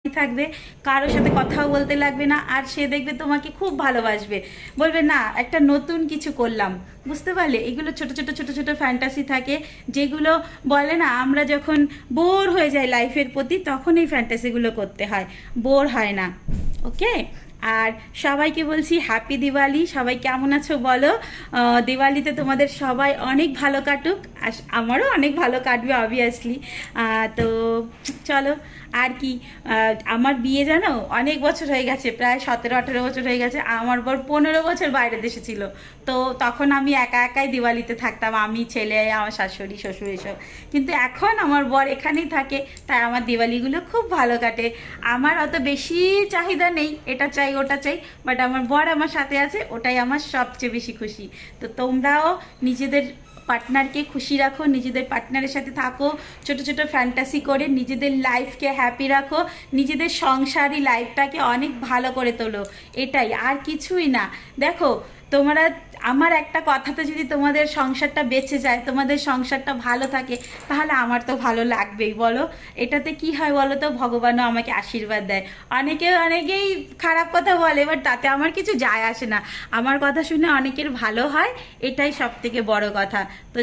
থাকবে, কারোর সাথে কথাও বলতে লাগবে না, আর সে দেখবে তোমাকে খুব ভালোবাসবে, বলবে না একটা নতুন কিছু করলাম। বুঝতে পারলে? এগুলো ছোট ছোট ছোট ছোট ফ্যান্টাসি থাকে, যেগুলো বলে না আমরা যখন বোর হয়ে যাই লাইফের প্রতি, তখন এই ফ্যান্টাসিগুলো করতে হয়, বোর হয় না। ওকে। আর সবাইকে বলছি হ্যাপি দিওয়ালি। সবাই কেমন আছো বলো? দিওয়ালিতে তোমাদের সবাই অনেক ভালো কাটুক, আর আমারও অনেক ভালো কাটবে অবভিয়াসলি। তো চলো, আর কি, আমার বিয়ে জানো অনেক বছর হয়ে গেছে, প্রায় 17-18 বছর হয়ে গেছে। আমার বর 15 বছর বাইরের দেশে ছিল। তো তখন আমি একা একাই দিওয়ালিতে থাকতাম, আমি, ছেলে, আমার শাশুড়ি শ্বশুর এসব। কিন্তু এখন আমার বর এখানেই থাকে, তাই আমার দিওয়ালিগুলো খুব ভালো কাটে। আমার অত বেশি চাহিদা নেই, এটা চাই ওটা চাই, বাট আমার বর আমার সাথে আছে, ওটাই আমার সবচেয়ে বেশি খুশি। তো তোমরাও নিজেদের পার্টনারকে খুশি রাখো, নিজেদের পার্টনারের সাথে থাকো, ছোট ছোট ফ্যান্টাসি করে নিজেদের লাইফকে হ্যাপি রাখো, নিজেদের সংসারী লাইফটাকে অনেক ভালো করে তোলো। এটাই, আর কিছুই না। দেখো, তোমরা, আমার একটা কথাতে যদি তোমাদের সংসারটা বেঁচে যায়, তোমাদের সংসারটা ভালো থাকে, তাহলে আমার তো ভালো লাগবেই, বলো? এটাতে কি হয় বলো তো? ভগবানও আমাকে আশীর্বাদ দেয়। অনেকেই খারাপ কথা বলে, বাট তাতে আমার কিছু যায় আসে না। আমার কথা শুনে অনেকের ভালো হয়, এটাই সব থেকে বড় কথা। তো